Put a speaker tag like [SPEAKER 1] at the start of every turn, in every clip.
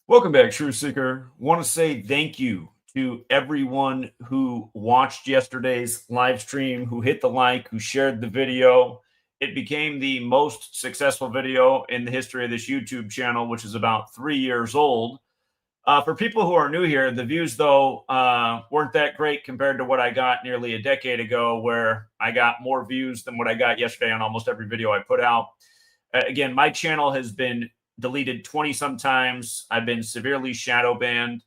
[SPEAKER 1] Welcome back, True Seeker. Want to say thank you to everyone who watched yesterday's live stream, who hit the like, who shared the video. It became the most successful video in the history of this YouTube channel, which is about 3 years old. For people who are new here, the views, though, weren't that great compared to what I got nearly a decade ago, where I got more views than what I got yesterday on almost every video I put out. Again, my channel has been deleted 20 sometimes. I've been severely shadow banned.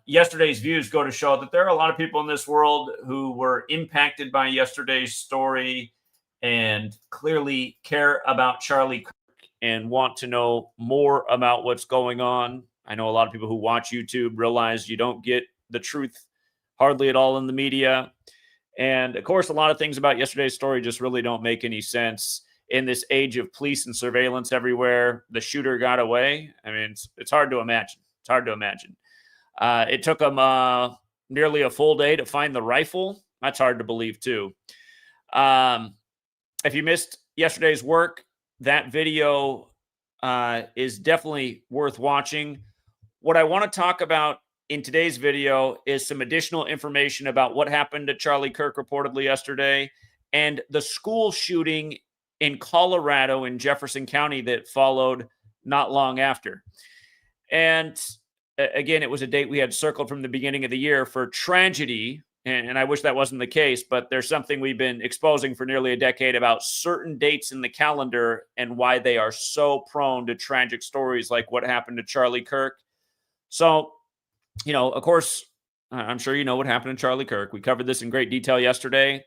[SPEAKER 1] Yesterday's views go to show that there are a lot of people in this world who were impacted by yesterday's story and clearly care about Charlie Kirk and want to know more about what's going on. I know a lot of people who watch YouTube realize you don't get the truth hardly at all in the media. And of course, a lot of things about yesterday's story just really don't make any sense. In this age of police and surveillance everywhere, the shooter got away. I mean, it's hard to imagine. It's hard to imagine. It took them nearly a full day to find the rifle. That's hard to believe, too. If you missed yesterday's work, that video is definitely worth watching. What I want to talk about in today's video is some additional information about what happened to Charlie Kirk reportedly yesterday and the school shooting in Colorado in Jefferson County that followed not long after. And again, it was a date we had circled from the beginning of the year for tragedy. And I wish that wasn't the case, but there's something we've been exposing for nearly a decade about certain dates in the calendar and why they are so prone to tragic stories like what happened to Charlie Kirk. So, of course, I'm sure you know what happened to Charlie Kirk. We covered this in great detail yesterday.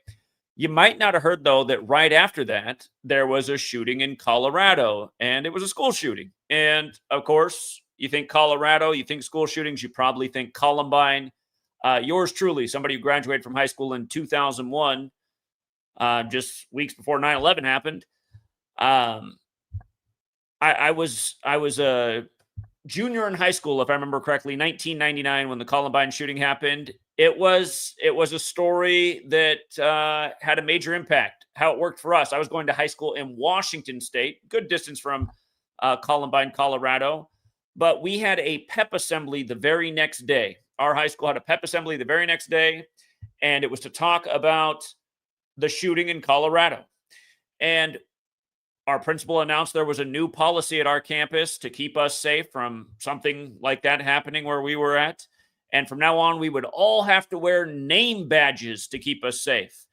[SPEAKER 1] You might not have heard, though, that right after that, there was a shooting in Colorado, and it was a school shooting. And, of course, you think Colorado, you think school shootings, you probably think Columbine. Yours truly, somebody who graduated from high school in 2001, just weeks before 9/11 happened. I was a junior in high school, if I remember correctly, 1999, when the Columbine shooting happened. It was a story that had a major impact, how it worked for us. I was going to high school in Washington State, good distance from Columbine, Colorado. But we had a pep assembly the very next day. Our high school had a pep assembly the very next day, and it was to talk about the shooting in Colorado. And our principal announced there was a new policy at our campus to keep us safe from something like that happening where we were at. And from now on, we would all have to wear name badges to keep us safe.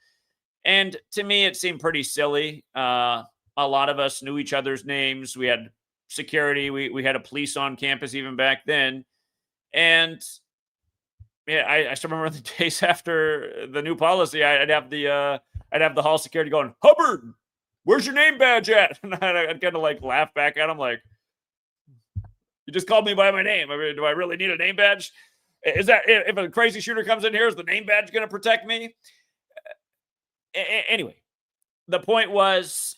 [SPEAKER 1] And to me, it seemed pretty silly. A lot of us knew each other's names. We had security. We had a police on campus even back then. And yeah, I still remember the days after the new policy, I'd have the hall security going, "Hubbard, where's your name badge at?" And I'd kind of like laugh back at him like, "You just called me by my name. I mean, do I really need a name badge? Is that if a crazy shooter comes in here, is the name badge going to protect me?" Anyway, the point was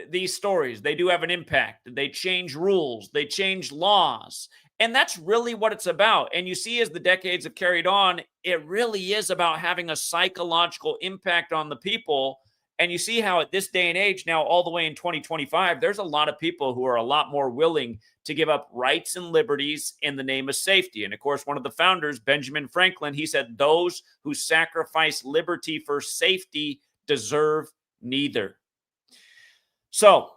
[SPEAKER 1] these stories, they do have an impact. They change rules. They change laws. And that's really what it's about. And you see, as the decades have carried on, it really is about having a psychological impact on the people. And you see how at this day and age, now all the way in 2025, there's a lot of people who are a lot more willing to give up rights and liberties in the name of safety. And of course, one of the founders, Benjamin Franklin, he said, "Those who sacrifice liberty for safety deserve neither." So,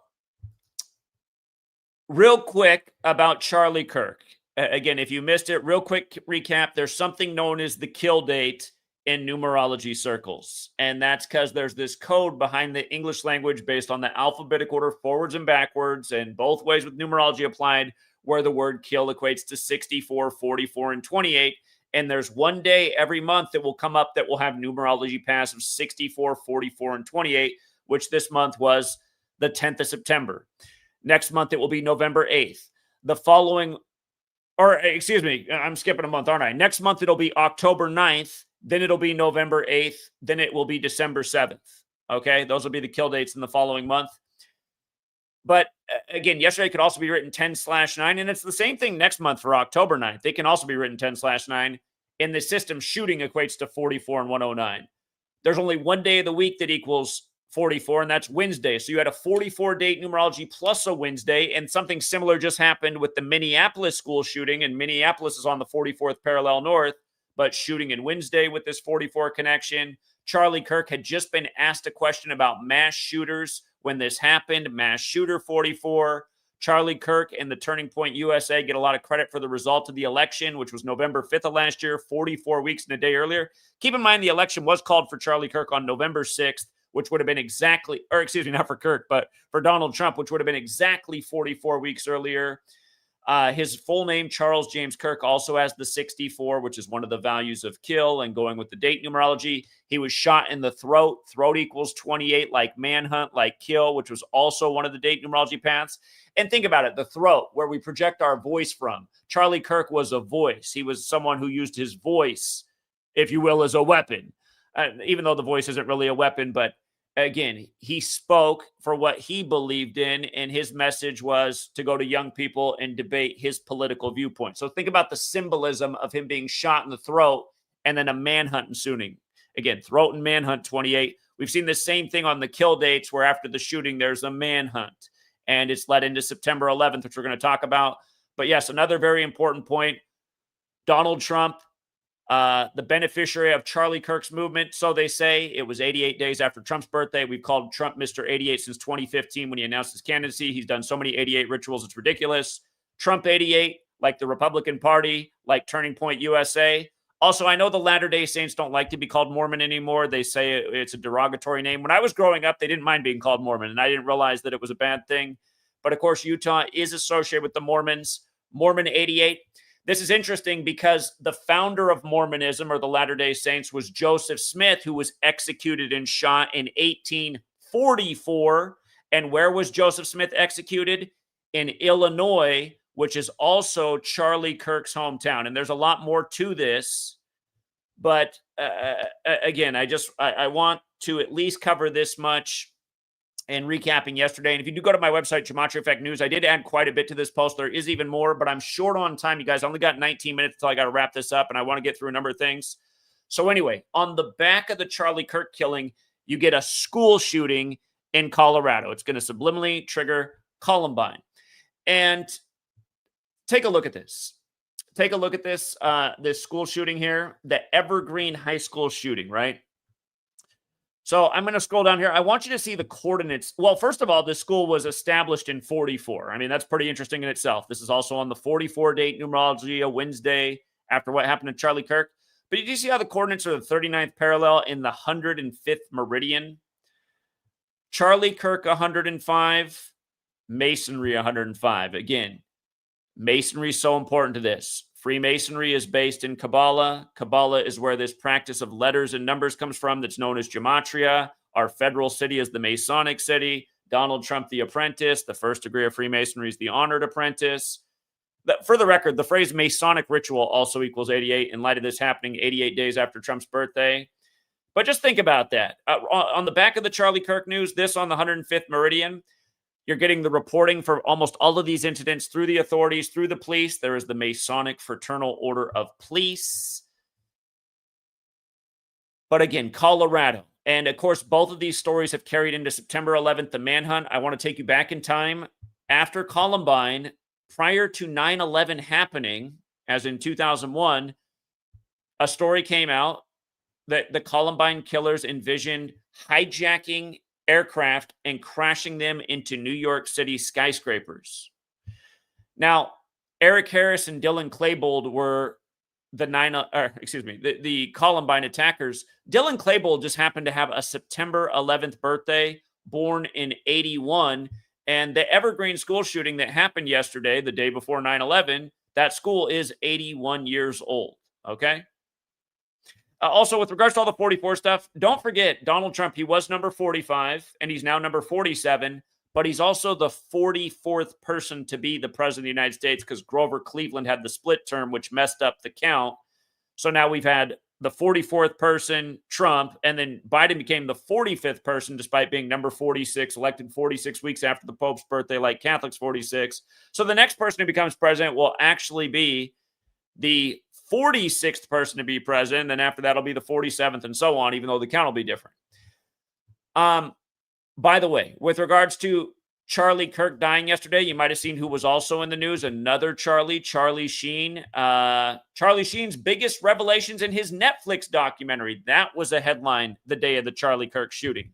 [SPEAKER 1] real quick about Charlie Kirk. Again, if you missed it, real quick recap, there's something known as the kill date in numerology circles. And that's because there's this code behind the English language based on the alphabetic order forwards and backwards, and both ways with numerology applied, where the word kill equates to 64, 44, and 28. And there's one day every month that will come up that will have numerology pass of 64, 44, and 28, which this month was the 10th of September. Next month, it will be November 8th. The following, or excuse me, I'm skipping a month, aren't I? Next month, it'll be October 9th. Then it'll be November 8th. Then it will be December 7th. Okay, those will be the kill dates in the following month. But again, yesterday could also be written 10/9, and it's the same thing next month for October 9th. It can also be written 10/9. In the system, shooting equates to 44 and 109. There's only one day of the week that equals 44, and that's Wednesday. So you had a 44-date numerology plus a Wednesday, and something similar just happened with the Minneapolis school shooting, and Minneapolis is on the 44th parallel north, but shooting in Wednesday with this 44 connection. Charlie Kirk had just been asked a question about mass shooters when this happened, mass shooter 44. Charlie Kirk and the Turning Point USA get a lot of credit for the result of the election, which was November 5th of last year, 44 weeks and a day earlier. Keep in mind the election was called for Charlie Kirk on November 6th, which would have been exactly, or excuse me, not for Kirk, but for Donald Trump, which would have been exactly 44 weeks earlier. His full name, Charles James Kirk, also has the 64, which is one of the values of kill, and going with the date numerology. He was shot in the throat. Throat equals 28, like manhunt, like kill, which was also one of the date numerology paths. And think about it, the throat, where we project our voice from. Charlie Kirk was a voice. He was someone who used his voice, if you will, as a weapon. Even though the voice isn't really a weapon, but again, he spoke for what he believed in, and his message was to go to young people and debate his political viewpoint. So think about the symbolism of him being shot in the throat and then a manhunt ensuing. Again, throat and manhunt 28. We've seen the same thing on the kill dates where after the shooting, there's a manhunt, and it's led into September 11th, which we're going to talk about. But yes, another very important point, Donald Trump, the beneficiary of Charlie Kirk's movement. So they say it was 88 days after Trump's birthday. We've called Trump Mr. 88 since 2015 when he announced his candidacy. He's done so many 88 rituals, it's ridiculous. Trump 88, like the Republican Party, like Turning Point USA. Also, I know the Latter-day Saints don't like to be called Mormon anymore. They say it's a derogatory name. When I was growing up, they didn't mind being called Mormon, and I didn't realize that it was a bad thing. But of course, Utah is associated with the Mormons. Mormon 88. This is interesting because the founder of Mormonism, or the Latter-day Saints, was Joseph Smith, who was executed and shot in 1844. And where was Joseph Smith executed? In Illinois, which is also Charlie Kirk's hometown. And there's a lot more to this. But again, I want to at least cover this much. And recapping yesterday. And if you do go to my website, GematriaEffectNews, I did add quite a bit to this post. There is even more, but I'm short on time, you guys. I only got 19 minutes until I got to wrap this up, and I want to get through a number of things. So anyway, on the back of the Charlie Kirk killing, you get a school shooting in Colorado. It's going to subliminally trigger Columbine. And take a look at this. Take a look at this, this school shooting here, the Evergreen High School shooting, right? So I'm going to scroll down here. I want you to see the coordinates. Well, first of all, this school was established in 44. I mean, that's pretty interesting in itself. This is also on the 44 date numerology, a Wednesday after what happened to Charlie Kirk. But did you see how the coordinates are the 39th parallel in the 105th meridian? Charlie Kirk 105, Masonry 105. Again, Masonry is so important to this. Freemasonry is based in Kabbalah. Kabbalah is where this practice of letters and numbers comes from that's known as Gematria. Our federal city is the Masonic city. Donald Trump, the apprentice. The first degree of Freemasonry is the honored apprentice. For the record, the phrase Masonic ritual also equals 88 in light of this happening 88 days after Trump's birthday. But just think about that. On the back of the Charlie Kirk news, this on the 105th meridian, you're getting the reporting for almost all of these incidents through the authorities, through the police. There is the Masonic Fraternal Order of Police. But again, Colorado. And of course, both of these stories have carried into September 11th, the manhunt. I want to take you back in time. After Columbine, prior to 9/11 happening, as in 2001, a story came out that the Columbine killers envisioned hijacking aircraft and crashing them into New York City skyscrapers. Now, Eric Harris and Dylan Klebold were the Columbine attackers. Dylan Klebold just happened to have a September 11th birthday, born in 81. And the Evergreen school shooting that happened yesterday, the day before 9/11, that school is 81 years old. Okay. Also, with regards to all the 44 stuff, don't forget Donald Trump. He was number 45, and he's now number 47, but he's also the 44th person to be the president of the United States because Grover Cleveland had the split term, which messed up the count. So now we've had the 44th person, Trump, and then Biden became the 45th person despite being number 46, elected 46 weeks after the Pope's birthday, like Catholics 46. So the next person who becomes president will actually be the 46th person to be president. Then after that, it'll be the 47th and so on, even though the count will be different. By the way, with regards to Charlie Kirk dying yesterday, you might have seen who was also in the news. Another Charlie Sheen. Charlie Sheen's biggest revelations in his Netflix documentary. That was a headline the day of the Charlie Kirk shooting.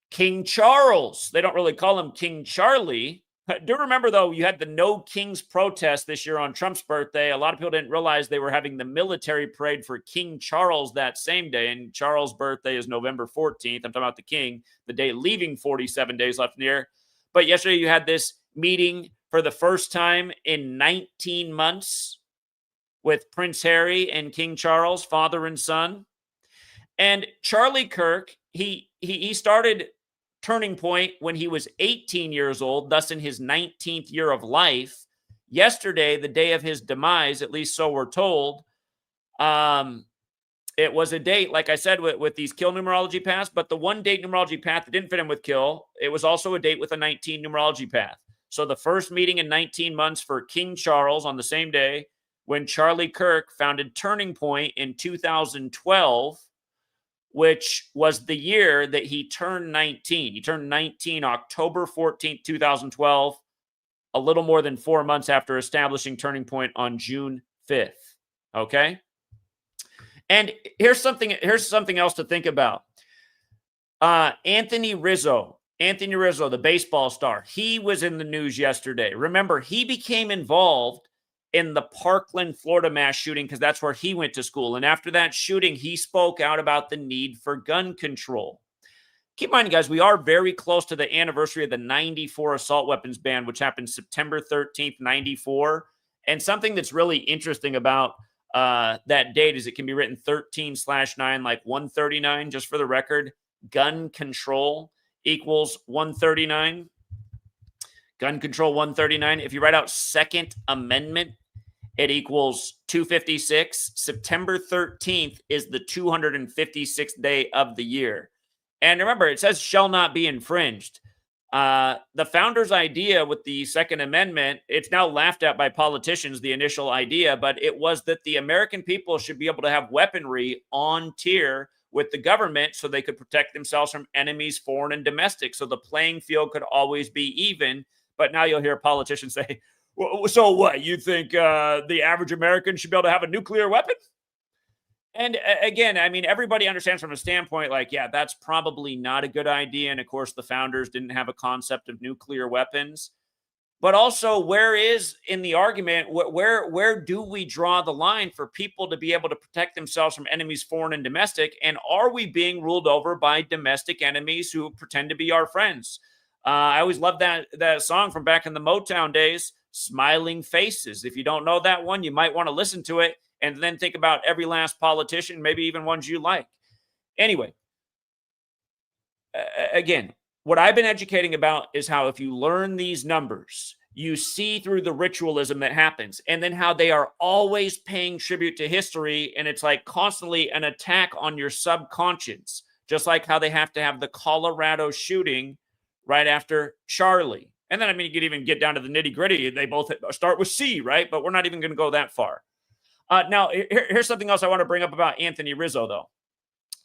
[SPEAKER 1] King Charles. They don't really call him King Charlie. Do remember, though, you had the No Kings protest this year on Trump's birthday. A lot of people didn't realize they were having the military parade for King Charles that same day. And Charles' birthday is November 14th. I'm talking about the king, the day leaving 47 days left in the year. But yesterday you had this meeting for the first time in 19 months with Prince Harry and King Charles, father and son. And Charlie Kirk, he started Turning Point when he was 18 years old, thus in his 19th year of life. Yesterday, the day of his demise, at least so we're told, it was a date, like I said, with these kill numerology paths, but the one date numerology path that didn't fit in with kill, it was also a date with a 19 numerology path. So the first meeting in 19 months for King Charles on the same day when Charlie Kirk founded Turning Point in 2012, which was the year that he turned 19. He turned 19 October 14th, 2012, a little more than 4 months after establishing Turning Point on June 5th. Okay? And here's something else to think about. Anthony Rizzo, the baseball star, he was in the news yesterday. Remember, he became involved in the Parkland, Florida mass shooting because that's where he went to school. And after that shooting, he spoke out about the need for gun control. Keep in mind, guys, we are very close to the anniversary of the 94 assault weapons ban, which happened September 13th, 94. And something that's really interesting about that date is it can be written 13/9, like 139, just for the record. Gun control equals 139. Gun control 139. If you write out Second Amendment, it equals 256. September 13th is the 256th day of the year. And remember, it says shall not be infringed. The founders' idea with the Second Amendment, it's now laughed at by politicians, the initial idea, but it was that the American people should be able to have weaponry on tier with the government so they could protect themselves from enemies, foreign and domestic. So the playing field could always be even. But now you'll hear politicians say, well, so what? You think the average American should be able to have a nuclear weapon? And again, I mean, everybody understands from a standpoint like, yeah, that's probably not a good idea. And of course, the founders didn't have a concept of nuclear weapons. But also, where is in the argument, where do we draw the line for people to be able to protect themselves from enemies, foreign and domestic? And are we being ruled over by domestic enemies who pretend to be our friends? I always loved that song from back in the Motown days, Smiling Faces. If you don't know that one, you might want to listen to it and then think about every last politician, maybe even ones you like. Anyway, again, what I've been educating about is how if you learn these numbers, you see through the ritualism that happens and then how they are always paying tribute to history. And it's like constantly an attack on your subconscious, just like how they have to have the Colorado shooting right after Charlie. And then, I mean, you could even get down to the nitty gritty. They both start with C, right? But we're not even going to go that far. Now, here's something else I want to bring up about Anthony Rizzo, though.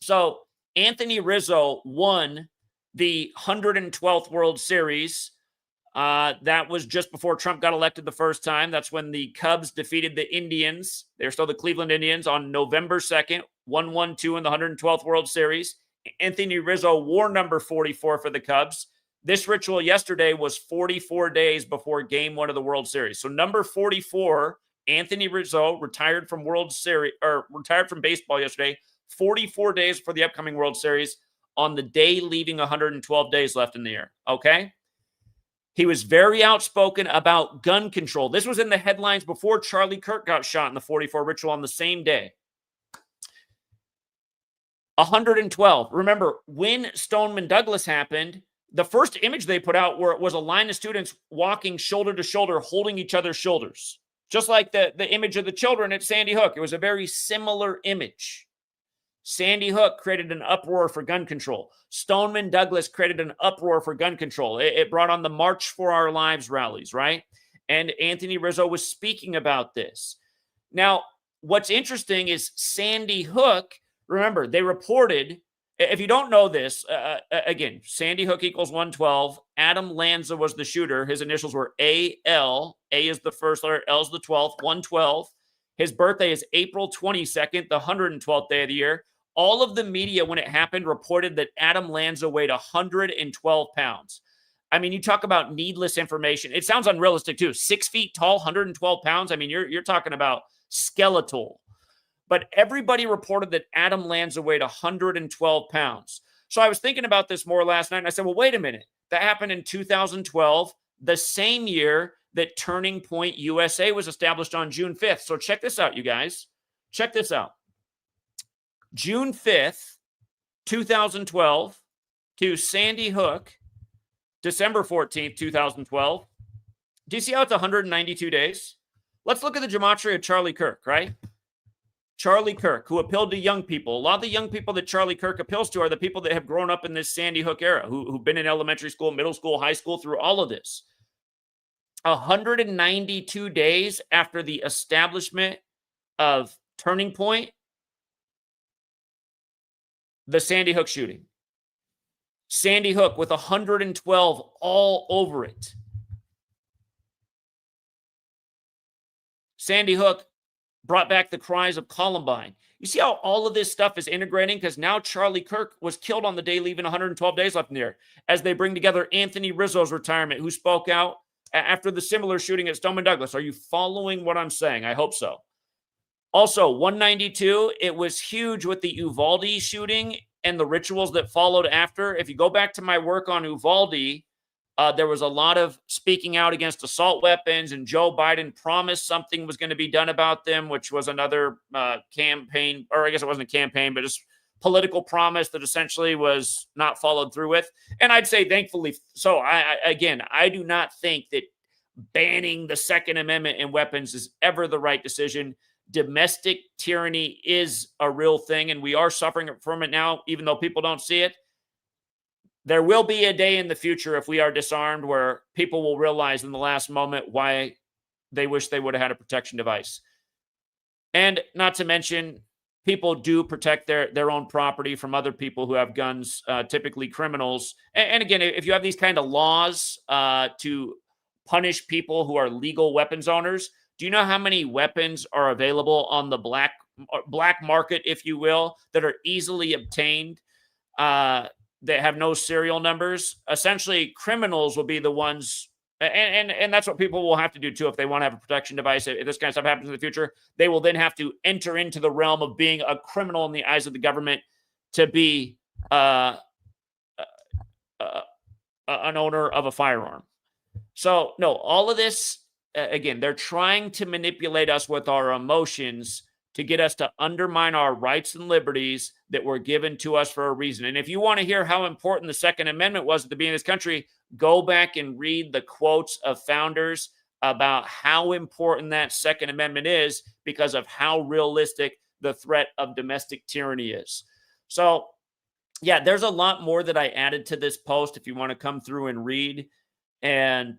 [SPEAKER 1] So Anthony Rizzo won the 112th World Series. That was just before Trump got elected the first time. That's when the Cubs defeated the Indians. They're still the Cleveland Indians on November 2nd, 1-1-2 in the 112th World Series. Anthony Rizzo wore number 44 for the Cubs. This ritual yesterday was 44 days before Game 1 of the World Series. So number 44, Anthony Rizzo retired from baseball yesterday, 44 days for the upcoming World Series on the day leaving 112 days left in the year. Okay? He was very outspoken about gun control. This was in the headlines before Charlie Kirk got shot in the 44 ritual on the same day. 112. Remember, when Stoneman Douglas happened, the first image they put out was a line of students walking shoulder to shoulder, holding each other's shoulders. Just like the image of the children at Sandy Hook. It was a very similar image. Sandy Hook created an uproar for gun control. Stoneman Douglas created an uproar for gun control. It brought on the March for Our Lives rallies, right? And Anthony Rizzo was speaking about this. Now, what's interesting is Sandy Hook, remember, they reported If you don't know this, again, Sandy Hook equals 112. Adam Lanza was the shooter. His initials were AL. A is the first letter, L is the 12th, 112. His birthday is April 22nd, the 112th day of the year. All of the media, when it happened, reported that Adam Lanza weighed 112 pounds. I mean, you talk about needless information. It sounds unrealistic, too. 6 feet tall, 112 pounds. I mean, you're talking about skeletal. But everybody reported that Adam Lanza weighed 112 pounds. So I was thinking about this more last night, and I said, well, wait a minute. That happened in 2012, the same year that Turning Point USA was established on June 5th. So check this out, you guys. Check this out. June 5th, 2012 to Sandy Hook, December 14th, 2012. Do you see how it's 192 days? Let's look at the gematria of Charlie Kirk, right? Charlie Kirk, who appealed to young people. A lot of the young people that Charlie Kirk appeals to are the people that have grown up in this Sandy Hook era, who've been in elementary school, middle school, high school, through all of this. 192 days after the establishment of Turning Point, the Sandy Hook shooting. Sandy Hook with 112 all over it. Sandy Hook brought back the cries of Columbine. You see how all of this stuff is integrating? Because now Charlie Kirk was killed on the day, leaving 112 days left in the year, as they bring together Anthony Rizzo's retirement, who spoke out after the similar shooting at Stoneman Douglas. Are you following what I'm saying? I hope so. Also, 192, it was huge with the Uvalde shooting and the rituals that followed after. If you go back to my work on Uvalde, there was a lot of speaking out against assault weapons, and Joe Biden promised something was going to be done about them, which was another campaign, or I guess it wasn't a campaign, but just political promise that essentially was not followed through with. And I'd say thankfully so. I do not think that banning the Second Amendment and weapons is ever the right decision. Domestic tyranny is a real thing, and we are suffering from it now, even though people don't see it. There will be a day in the future, if we are disarmed, where people will realize in the last moment why they wish they would have had a protection device. And not to mention, people do protect their own property from other people who have guns, typically criminals. And again, if you have these kind of laws to punish people who are legal weapons owners, do you know how many weapons are available on the black market, if you will, that are easily obtained, that have no serial numbers? Essentially, criminals will be the ones, and that's what people will have to do too if they want to have a protection device. If this kind of stuff happens in the future, they will then have to enter into the realm of being a criminal in the eyes of the government to be an owner of a firearm. So, no, all of this, again, they're trying to manipulate us with our emotions to get us to undermine our rights and liberties that were given to us for a reason. And if you want to hear how important the Second Amendment was at the beginning of this country, go back and read the quotes of founders about how important that Second Amendment is because of how realistic the threat of domestic tyranny is. So, yeah, there's a lot more that I added to this post if you want to come through and read. And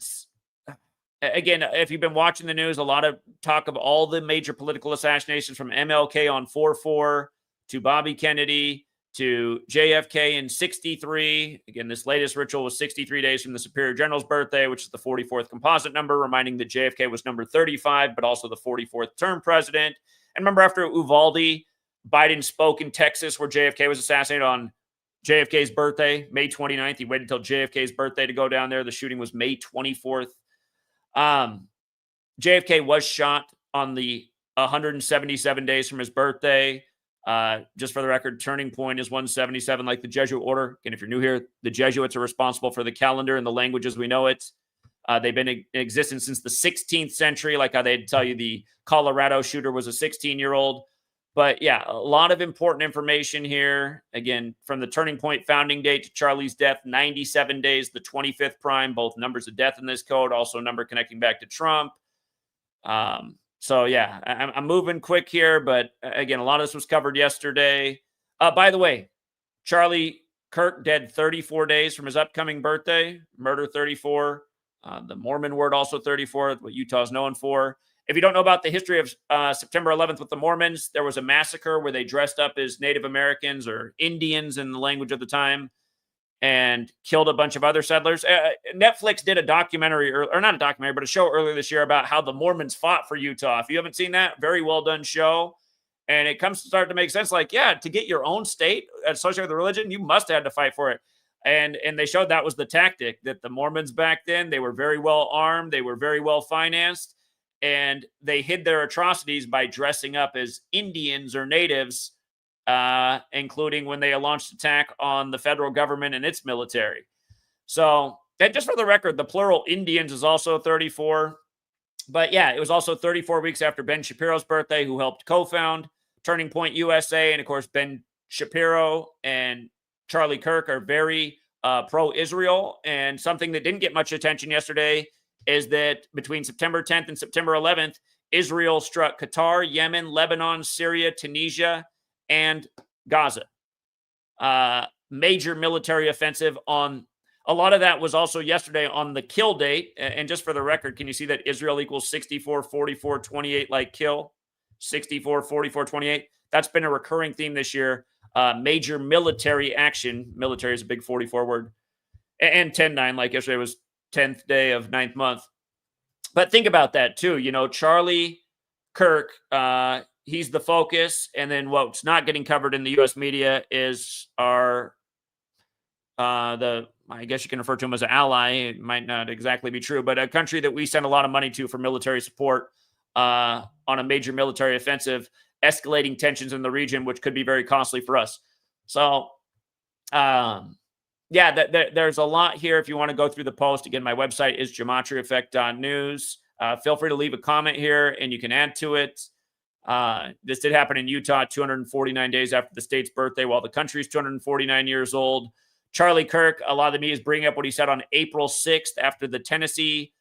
[SPEAKER 1] again, if you've been watching the news, a lot of talk of all the major political assassinations from MLK on 4/4 to Bobby Kennedy to JFK in 63. Again, this latest ritual was 63 days from the Superior General's birthday, which is the 44th composite number, reminding that JFK was number 35, but also the 44th term president. And remember, after Uvalde, Biden spoke in Texas where JFK was assassinated on JFK's birthday, May 29th. He waited until JFK's birthday to go down there. The shooting was May 24th. JFK was shot on the 177 days from his birthday. Just for the record, Turning Point is 177, like the Jesuit order. And if you're new here, the Jesuits are responsible for the calendar and the language as we know it. They've been in existence since the 16th century, like how they'd tell you the Colorado shooter was a 16-year-old. But yeah, a lot of important information here. Again, from the Turning Point founding date to Charlie's death, 97 days, the 25th prime, both numbers of death in this code, also a number connecting back to Trump. So yeah, I'm moving quick here, but again, a lot of this was covered yesterday. By the way, Charlie Kirk dead 34 days from his upcoming birthday, murder 34. The Mormon word also 34, what Utah is known for. If you don't know about the history of September 11th with the Mormons, there was a massacre where they dressed up as Native Americans or Indians in the language of the time and killed a bunch of other settlers. Netflix did a documentary, or not a documentary, but a show earlier this year about how the Mormons fought for Utah. If you haven't seen that, very well done show. And it comes to start to make sense. Like, yeah, to get your own state associated with the religion, you must have had to fight for it. And they showed that was the tactic, that the Mormons back then, they were very well armed, they were very well financed, and they hid their atrocities by dressing up as Indians or natives, including when they launched attack on the federal government and its military. So, and just for the record, the plural Indians is also 34. But yeah, it was also 34 weeks after Ben Shapiro's birthday, who helped co-found Turning Point USA. And of course, Ben Shapiro and Charlie Kirk are very pro-Israel. And something that didn't get much attention yesterday is that between September 10th and September 11th, Israel struck Qatar, Yemen, Lebanon, Syria, Tunisia, and Gaza. Major military offensive on. A lot of that was also yesterday on the kill date. And just for the record, can you see that Israel equals 64, 44, 28 like kill? 64, 44, 28. That's been a recurring theme this year. Major military action. Military is a big 44 word. And 10-9, like yesterday was 10th day of 9th month. But think about that too. You know, Charlie Kirk, he's the focus. And then what's not getting covered in the U.S. media is our I guess you can refer to him as an ally. It might not exactly be true, but a country that we send a lot of money to for military support on a major military offensive, escalating tensions in the region, which could be very costly for us. So, yeah, there's a lot here. If you want to go through the post, again, my website is GematriaEffect.news. Feel free to leave a comment here and you can add to it. This did happen in Utah 249 days after the state's birthday, while the country is 249 years old. Charlie Kirk, a lot of the media is bringing up what he said on April 6th after the Tennessee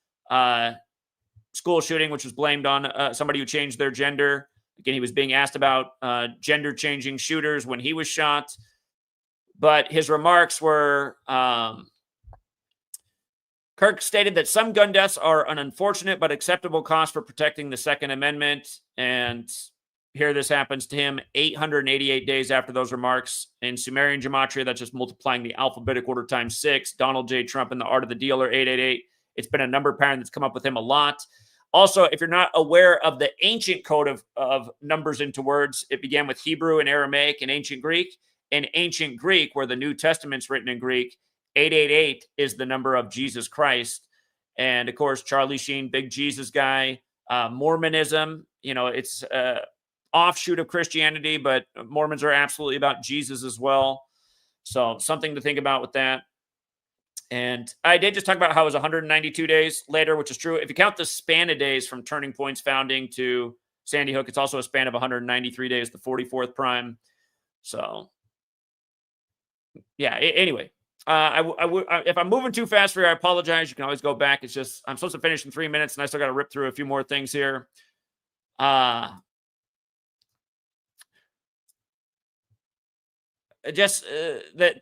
[SPEAKER 1] school shooting, which was blamed on somebody who changed their gender. Again, he was being asked about gender-changing shooters when he was shot. But his remarks were, Kirk stated that some gun deaths are an unfortunate but acceptable cost for protecting the Second Amendment. And here this happens to him 888 days after those remarks. In Sumerian gematria, that's just multiplying the alphabetic order times 6. Donald J. Trump in The Art of the Dealer, 888. It's been a number pattern that's come up with him a lot. Also, if you're not aware of the ancient code of numbers into words, it began with Hebrew and Aramaic and ancient Greek. In ancient Greek, where the New Testament's written in Greek, 888 is the number of Jesus Christ. And of course, Charlie Sheen, big Jesus guy. Mormonism, you know, it's offshoot of Christianity, but Mormons are absolutely about Jesus as well. So something to think about with that. And I did just talk about how it was 192 days later, which is true. If you count the span of days from Turning Point's founding to Sandy Hook, it's also a span of 193 days, the 44th prime. So, yeah, anyway, if I'm moving too fast for you, I apologize. You can always go back. It's just I'm supposed to finish in 3 minutes, and I still got to rip through a few more things here. That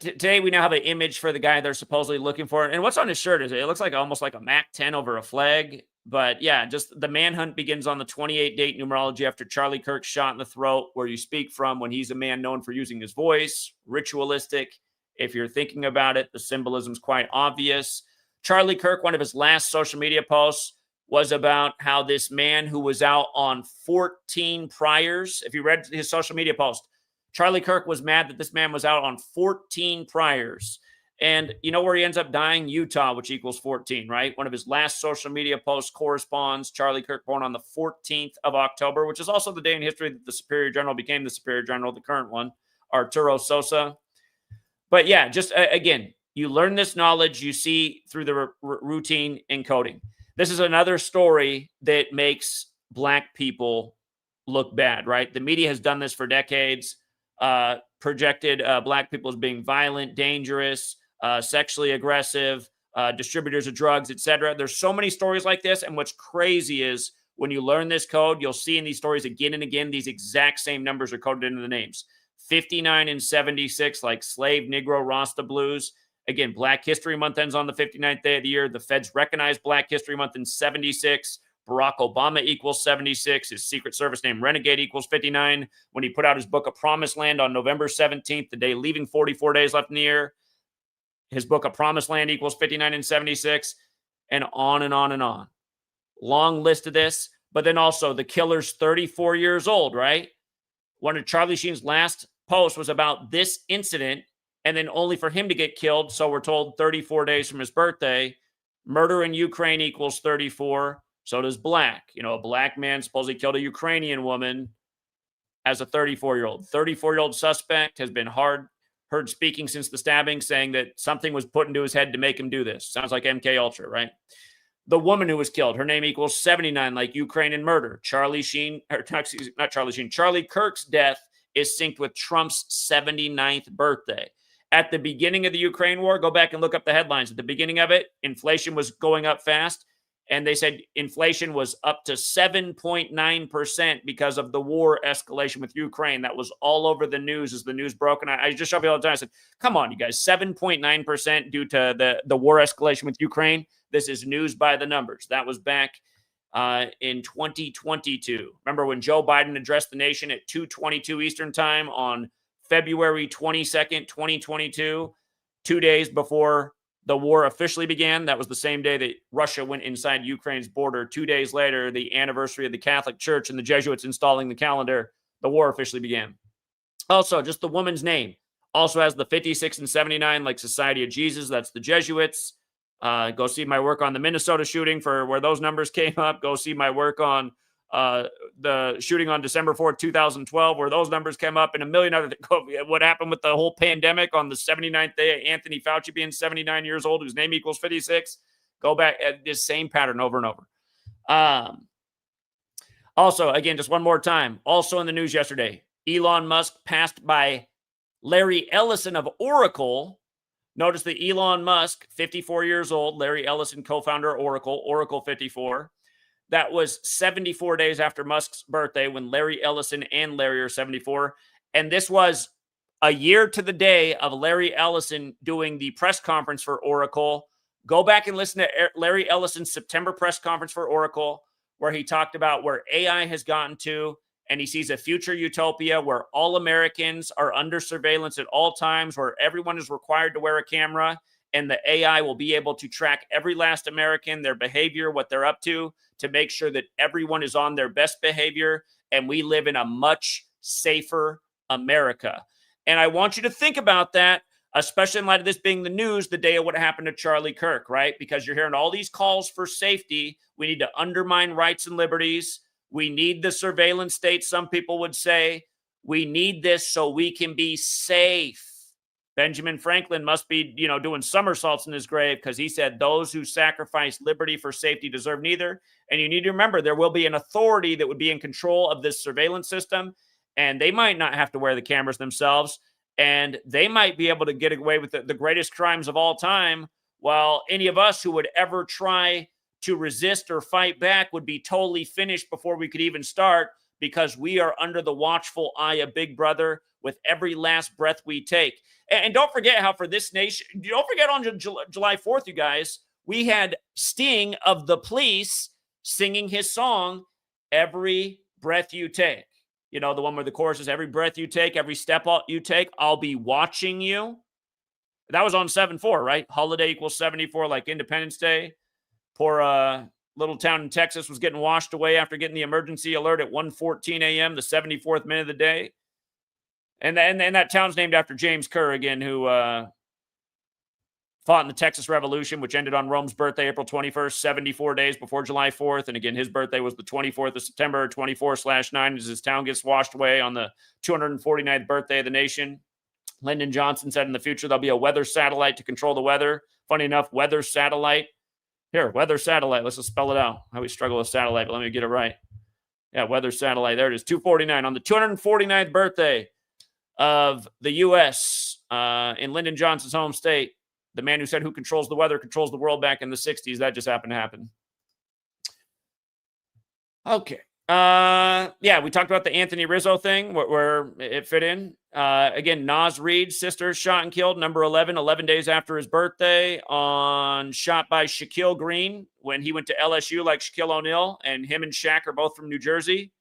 [SPEAKER 1] today we now have an image for the guy they're supposedly looking for. And what's on his shirt is it looks like almost like a MAC 10 over a flag. But yeah, just the manhunt begins on the 28 date numerology after Charlie Kirk shot in the throat, where you speak from when he's a man known for using his voice, ritualistic. If you're thinking about it, the symbolism is quite obvious. Charlie Kirk, one of his last social media posts was about how this man who was out on 14 priors, if you read his social media post, Charlie Kirk was mad that this man was out on 14 priors. And you know where he ends up dying? Utah, which equals 14, right? One of his last social media posts corresponds. Charlie Kirk born on the 14th of October, which is also the day in history that the Superior General became the Superior General, the current one, Arturo Sosa. But yeah, just again, you learn this knowledge you see through the routine encoding. This is another story that makes Black people look bad, right? The media has done this for decades. Projected Black people as being violent, dangerous, sexually aggressive, distributors of drugs, etc. There's so many stories like this. And what's crazy is when you learn this code, you'll see in these stories again and again, these exact same numbers are coded into the names. 59 and 76, like slave, Negro, Rasta blues. Again, Black History Month ends on the 59th day of the year. The feds recognize Black History Month in 76, Barack Obama equals 76. His Secret Service name Renegade equals 59. When he put out his book, A Promised Land, on November 17th, the day leaving 44 days left in the year, his book, A Promised Land, equals 59 and 76, and on and on and on. Long list of this. But then also the killer's 34 years old, right? One of Charlie Sheen's last posts was about this incident, and then only for him to get killed. So we're told 34 days from his birthday. Murder in Ukraine equals 34. So does black. A black man supposedly killed a Ukrainian woman as a 34-year-old. 34-year-old suspect has been heard speaking since the stabbing, saying that something was put into his head to make him do this. Sounds like MK Ultra, right? The woman who was killed, her name equals 79, like Ukrainian murder. Charlie Kirk's death is synced with Trump's 79th birthday. At the beginning of the Ukraine war, go back and look up the headlines. At the beginning of it, inflation was going up fast, and they said inflation was up to 7.9% because of the war escalation with Ukraine. That was all over the news as the news broke. And I just show you all the time. I said, come on, you guys, 7.9% due to the war escalation with Ukraine. This is news by the numbers. That was back in 2022. Remember when Joe Biden addressed the nation at 2:22 Eastern time on February 22nd, 2022, 2 days before the war officially began? That was the same day that Russia went inside Ukraine's border. 2 days later, the anniversary of the Catholic Church and the Jesuits installing the calendar, the war officially began. Also, just the woman's name also has the 56 and 79, like Society of Jesus. That's the Jesuits. Go see my work on the Minnesota shooting for where those numbers came up. Go see my work on the shooting on December 4th, 2012, where those numbers came up, and a million other things. What happened with the whole pandemic on the 79th day, Anthony Fauci being 79 years old, whose name equals 56. Go back at this same pattern over and over. Also, again, just one more time, also in the news yesterday, Elon Musk passed by Larry Ellison of Oracle. Notice that Elon Musk, 54 years old, Larry Ellison, co-founder of Oracle 54. That was 74 days after Musk's birthday when Larry Ellison and Larry are 74. And this was a year to the day of Larry Ellison doing the press conference for Oracle. Go back and listen to Larry Ellison's September press conference for Oracle, where he talked about where AI has gotten to, and he sees a future utopia where all Americans are under surveillance at all times, where everyone is required to wear a camera, and the AI will be able to track every last American, their behavior, what they're up to make sure that everyone is on their best behavior, and we live in a much safer America. And I want you to think about that, especially in light of this being the news the day of what happened to Charlie Kirk, right? Because you're hearing all these calls for safety. We need to undermine rights and liberties. We need the surveillance state, some people would say. We need this so we can be safe. Benjamin Franklin must be, doing somersaults in his grave because he said those who sacrifice liberty for safety deserve neither. And you need to remember there will be an authority that would be in control of this surveillance system, and they might not have to wear the cameras themselves, and they might be able to get away with the greatest crimes of all time, while any of us who would ever try to resist or fight back would be totally finished before we could even start, because we are under the watchful eye of Big Brother with every last breath we take. And don't forget how for this nation, don't forget on July 4th, you guys, we had Sting of The Police singing his song, Every Breath You Take. The one where the chorus is, every breath you take, every step you take, I'll be watching you. That was on 7/4, right? Holiday equals 74, like Independence Day. Poor little town in Texas was getting washed away after getting the emergency alert at 1:14 a.m., the 74th minute of the day. And that town's named after James Kerr, again, who fought in the Texas Revolution, which ended on Rome's birthday, April 21st, 74 days before July 4th. And again, his birthday was the 24th of September, 24/9, as his town gets washed away on the 249th birthday of the nation. Lyndon Johnson said in the future there'll be a weather satellite to control the weather. Funny enough, weather satellite. Here, weather satellite. Let's just spell it out. I always struggle with satellite, but let me get it right. Yeah, weather satellite. There it is, 249. On the 249th birthday of the U.S. In Lyndon Johnson's home state, the man who said who controls the weather controls the world back in the 60s. That just happened to happen. Okay. Yeah, we talked about the Anthony Rizzo thing where it fit in. Again, Nas Reed's sister shot and killed, number 11, 11 days after his birthday, shot by Shaquille Green when he went to LSU, like Shaquille O'Neal, and him and Shaq are both from New Jersey.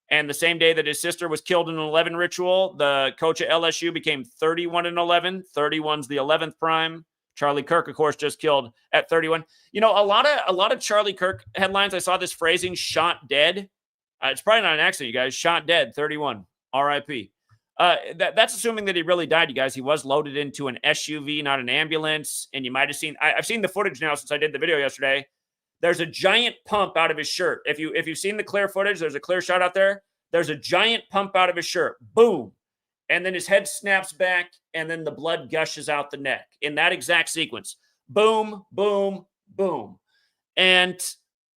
[SPEAKER 1] And the same day that his sister was killed in an 11 ritual, the coach at LSU became 31 and 11. 31's the 11th prime. Charlie Kirk, of course, just killed at 31. You know, a lot of Charlie Kirk headlines. I saw this phrasing, "shot dead." It's probably not an accident, you guys. Shot dead, 31, R.I.P. That's assuming that he really died, you guys. He was loaded into an SUV, not an ambulance. And you might have seen, I've seen the footage now since I did the video yesterday. There's a giant pump out of his shirt. If you've seen the clear footage, there's a clear shot out there. There's a giant pump out of his shirt. Boom. And then his head snaps back, and then the blood gushes out the neck in that exact sequence. Boom, boom, boom. And,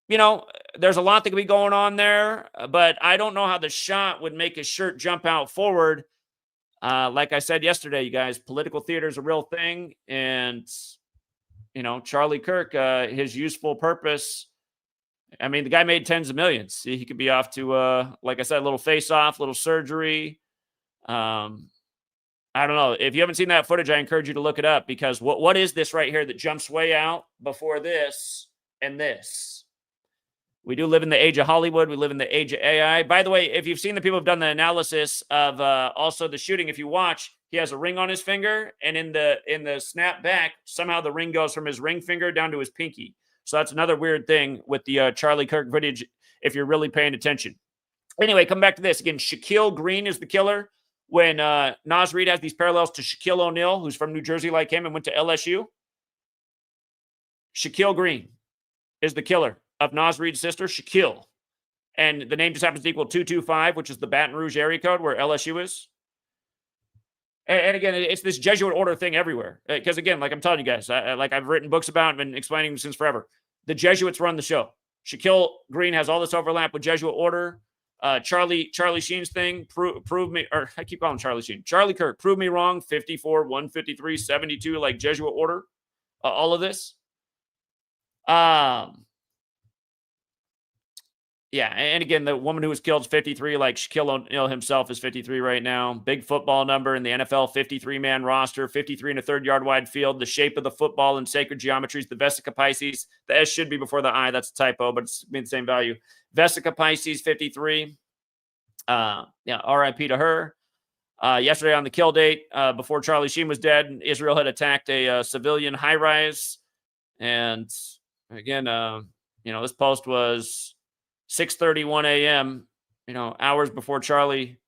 [SPEAKER 1] you know, there's a lot that could be going on there, but I don't know how the shot would make his shirt jump out forward. Like I said yesterday, you guys, political theater is a real thing. And, you know, Charlie Kirk, his useful purpose, I mean, the guy made tens of millions. He could be off to, like I said, a little face-off, little surgery. I don't know. If you haven't seen that footage, I encourage you to look it up, because what is this right here that jumps way out before this and this? We do live in the age of Hollywood. We live in the age of AI. By the way, if you've seen the people who've done the analysis of also the shooting, if you watch, he has a ring on his finger, and in the snap back, somehow the ring goes from his ring finger down to his pinky. So that's another weird thing with the Charlie Kirk footage, if you're really paying attention. Anyway, come back to this. Again, Shaquille Green is the killer. When Nas Reed has these parallels to Shaquille O'Neal, who's from New Jersey like him and went to LSU. Shaquille Green is the killer of Nas Reed's sister, Shaquille. And the name just happens to equal 225, which is the Baton Rouge area code where LSU is. And again, it's this Jesuit order thing everywhere. Because again, like I'm telling you guys, like I've written books about and been explaining since forever. The Jesuits run the show. Shaquille Green has all this overlap with Jesuit order. Charlie Sheen's thing, prove me, or I keep calling him Charlie Sheen. Charlie Kirk, prove me wrong, 54, 153, 72, like Jesuit order. All of this. Yeah, and again, the woman who was killed is 53, like Shaquille O'Neal himself is 53 right now. Big football number in the NFL, 53-man roster, 53 in a third-yard wide field. The shape of the football in sacred geometries, the Vesica Pisces. The S should be before the I. That's a typo, but it's the same value. Vesica Pisces, 53. Yeah, RIP to her. Yesterday on the kill date, before Charlie Sheen was dead, Israel had attacked a civilian high-rise. And again, you know, this post was 6:31 a.m., you know, hours before Charlie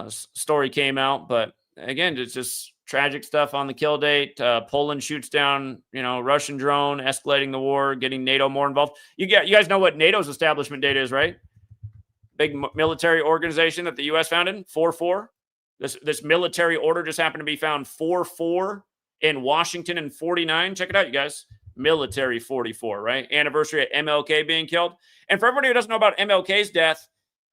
[SPEAKER 1] story came out. But again, it's just tragic stuff on the kill date. Poland shoots down, you know, Russian drone, escalating the war, getting NATO more involved. You guys know what NATO's establishment date is, right? Big military organization that the U.S. founded, 4-4. This military order just happened to be found 4-4 in Washington in 49. Check it out, you guys. Military 44, right? Anniversary of MLK being killed. And for everybody who doesn't know about MLK's death,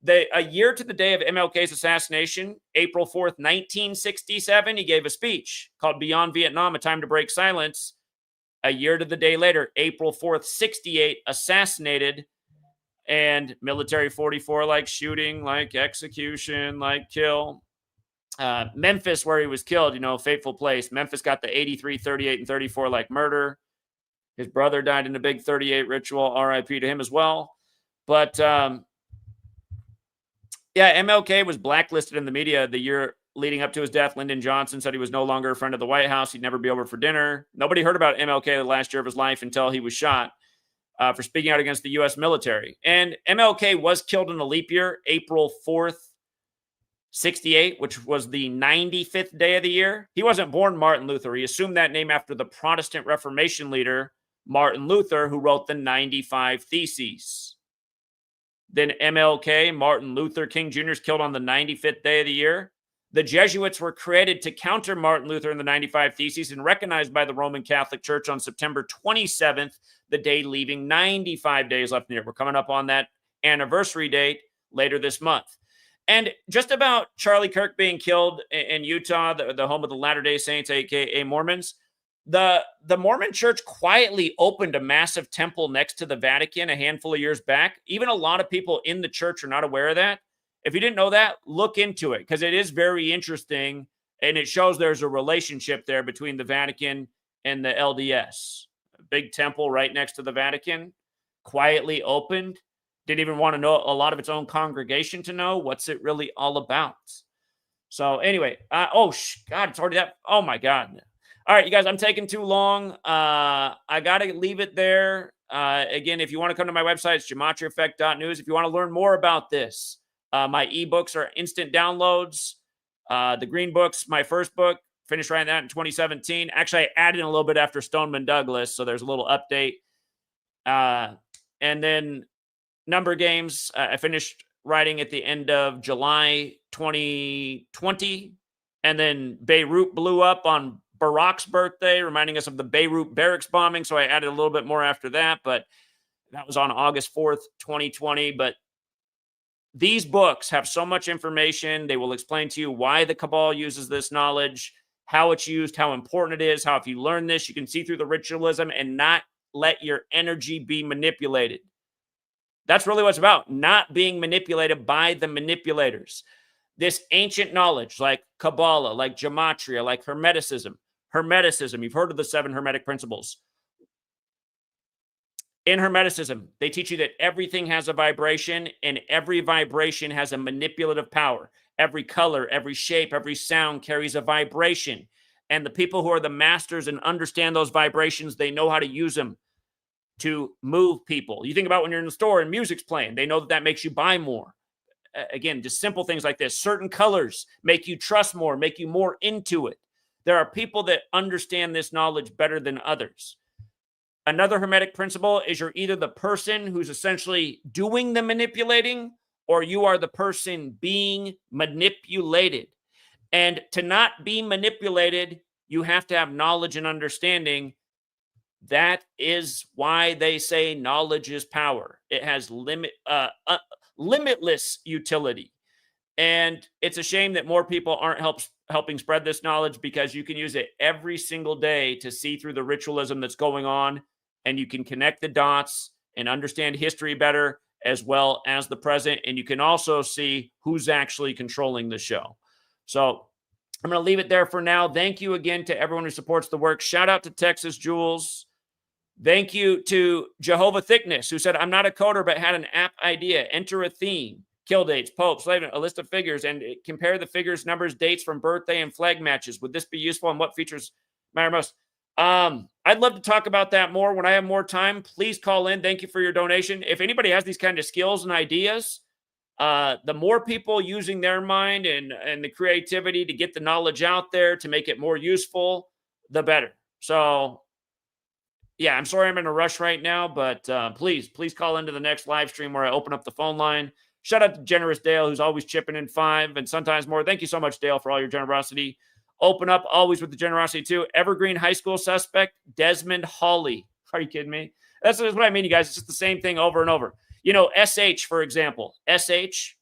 [SPEAKER 1] a year to the day of MLK's assassination, April 4th, 1967, he gave a speech called Beyond Vietnam, A Time to Break Silence. A year to the day later, April 4th, 68, assassinated. And military 44, like shooting, like execution, like kill. Memphis, where he was killed, you know, fateful place. Memphis got the 83, 38, and 34, like murder. His brother died in a big 38 ritual. RIP to him as well. But, yeah, MLK was blacklisted in the media the year leading up to his death. Lyndon Johnson said he was no longer a friend of the White House. He'd never be over for dinner. Nobody heard about MLK the last year of his life until he was shot for speaking out against the U.S. military. And MLK was killed in a leap year, April 4th, 68, which was the 95th day of the year. He wasn't born Martin Luther. He assumed that name after the Protestant Reformation leader, Martin Luther, who wrote the 95 Theses. Then MLK, Martin Luther King Jr., is killed on the 95th day of the year. The Jesuits were created to counter Martin Luther and the 95 Theses and recognized by the Roman Catholic Church on September 27th, the day leaving 95 days left in the year. We're coming up on that anniversary date later this month. And just about Charlie Kirk being killed in Utah, the home of the Latter-day Saints, a.k.a. Mormons, The Mormon Church quietly opened a massive temple next to the Vatican a handful of years back. Even a lot of people in the church are not aware of that. If you didn't know that, look into it, because it is very interesting, and it shows there's a relationship there between the Vatican and the LDS. A big temple right next to the Vatican, quietly opened. Didn't even want to know a lot of its own congregation to know what's it really all about. So anyway, God, it's already that. Oh my God. All right, you guys, I'm taking too long. I got to leave it there. Again, if you want to come to my website, it's GematriaEffect.news. If you want to learn more about this, my ebooks are instant downloads. The Green Book's my first book. Finished writing that in 2017. Actually, I added in a little bit after Stoneman Douglas, so there's a little update. And then Number Games, I finished writing at the end of July 2020. And then Beirut blew up on Barack's birthday, reminding us of the Beirut barracks bombing. So I added a little bit more after that, but that was on August 4th, 2020. But these books have so much information. They will explain to you why the cabal uses this knowledge, how it's used, how important it is, how if you learn this, you can see through the ritualism and not let your energy be manipulated. That's really what it's about, not being manipulated by the manipulators. This ancient knowledge, like Kabbalah, like Gematria, like Hermeticism. Hermeticism, you've heard of the 7 Hermetic principles. In Hermeticism, they teach you that everything has a vibration, and every vibration has a manipulative power. Every color, every shape, every sound carries a vibration. And the people who are the masters and understand those vibrations, they know how to use them to move people. You think about when you're in the store and music's playing, they know that that makes you buy more. Again, just simple things like this. Certain colors make you trust more, make you more into it. There are people that understand this knowledge better than others. Another Hermetic principle is you're either the person who's essentially doing the manipulating, or you are the person being manipulated. And to not be manipulated, you have to have knowledge and understanding. That is why they say knowledge is power. It has limitless utility. And it's a shame that more people aren't helping spread this knowledge, because you can use it every single day to see through the ritualism that's going on, and you can connect the dots and understand history better as well as the present. And you can also see who's actually controlling the show. So I'm going to leave it there for now. Thank you again to everyone who supports the work. Shout out to Texas Jules. Thank you to Jehovah Thickness, who said, I'm not a coder, but had an app idea. Enter a theme. Kill dates, popes, a list of figures, and compare the figures, numbers, dates from birthday and flag matches. Would this be useful, and what features matter most? I'd love to talk about that more when I have more time. Please call in. Thank you for your donation. If anybody has these kind of skills and ideas, the more people using their mind and the creativity to get the knowledge out there to make it more useful, the better. So, yeah, I'm sorry I'm in a rush right now, but please call into the next live stream where I open up the phone line. Shout out to Generous Dale, who's always chipping in 5 and sometimes more. Thank you so much, Dale, for all your generosity. Open up always with the generosity, too. Evergreen High School suspect, Desmond Hawley. Are you kidding me? That's what I mean, you guys. It's just the same thing over and over. You know, SH, for example. SH,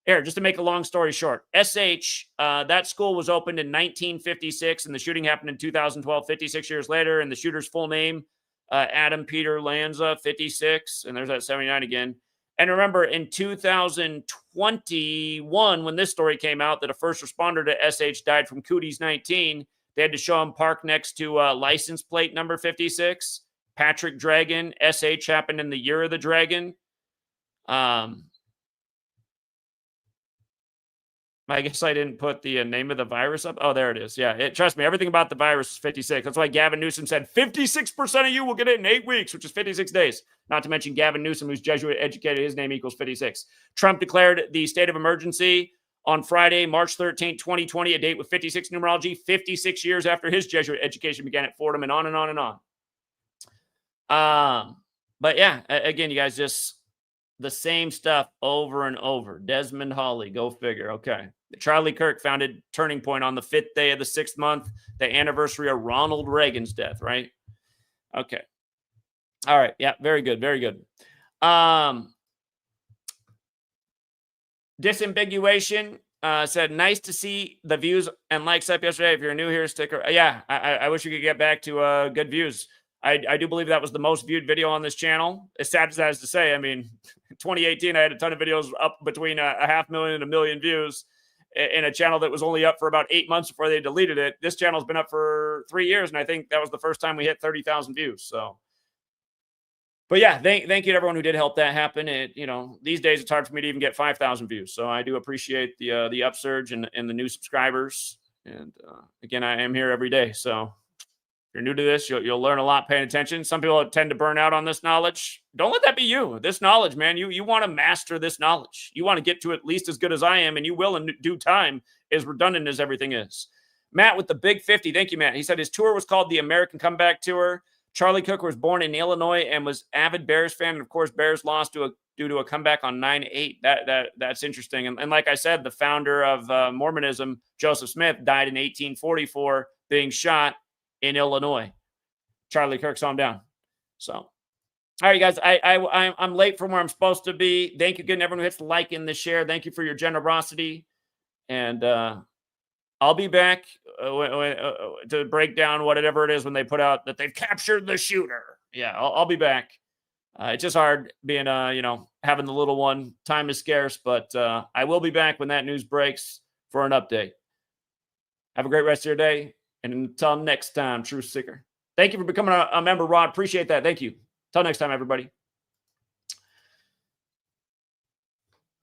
[SPEAKER 1] here, just to make a long story short. SH, that school was opened in 1956, and the shooting happened in 2012, 56 years later. And the shooter's full name, Adam Peter Lanza, 56. And there's that 79 again. And remember, in 2021, when this story came out, that a first responder to SH died from Cooties 19, they had to show him parked next to license plate number 56. Patrick Dragon, SH happened in the year of the dragon. I guess I didn't put the name of the virus up. Oh, there it is. Yeah, trust me, everything about the virus is 56. That's why Gavin Newsom said 56% of you will get it in 8 weeks, which is 56 days. Not to mention Gavin Newsom, who's Jesuit educated, his name equals 56. Trump declared the state of emergency on Friday, March 13, 2020, a date with 56 numerology, 56 years after his Jesuit education began at Fordham, and on and on and on. But yeah, again, you guys, just the same stuff over and over. Desmond Hawley, go figure. Okay. Charlie Kirk founded Turning Point on the 5th day of the 6th month, the anniversary of Ronald Reagan's death, right? Okay. All right. Yeah, very good. Very good. Disambiguation said, nice to see the views and likes up yesterday. If you're new here, sticker. Yeah, I wish we could get back to good views. I do believe that was the most viewed video on this channel. As sad as that is to say, I mean, 2018, I had a ton of videos up between a 500,000 and 1 million views in a channel that was only up for about 8 months before they deleted it. This channel's been up for 3 years, and I think that was the first time we hit 30,000 views. So, but yeah, thank you to everyone who did help that happen. These days it's hard for me to even get 5,000 views. So I do appreciate the upsurge and the new subscribers. And again, I am here every day. So if you're new to this, you'll learn a lot paying attention. Some people tend to burn out on this knowledge. Don't let that be you. This knowledge, man, you want to master this knowledge. You want to get to at least as good as I am, and you will in due time, as redundant as everything is. Matt with the big 50. Thank you, Matt. He said his tour was called the American Comeback Tour. Charlie Kirk was born in Illinois and was avid Bears fan. And of course, Bears lost due to a comeback on 9/8. That's interesting. And like I said, the founder of Mormonism, Joseph Smith, died in 1844, being shot in Illinois. Charlie Kirk saw him down. So, all right, guys, I'm late from where I'm supposed to be. Thank you again, everyone who hits the like and the share. Thank you for your generosity. And I'll be back to break down whatever it is when they put out that they've captured the shooter. Yeah, I'll be back. It's just hard being, having the little one. Time is scarce, but I will be back when that news breaks for an update. Have a great rest of your day. And until next time, Truth Seeker. Thank you for becoming a member, Rod. Appreciate that. Thank you. Until next time, everybody.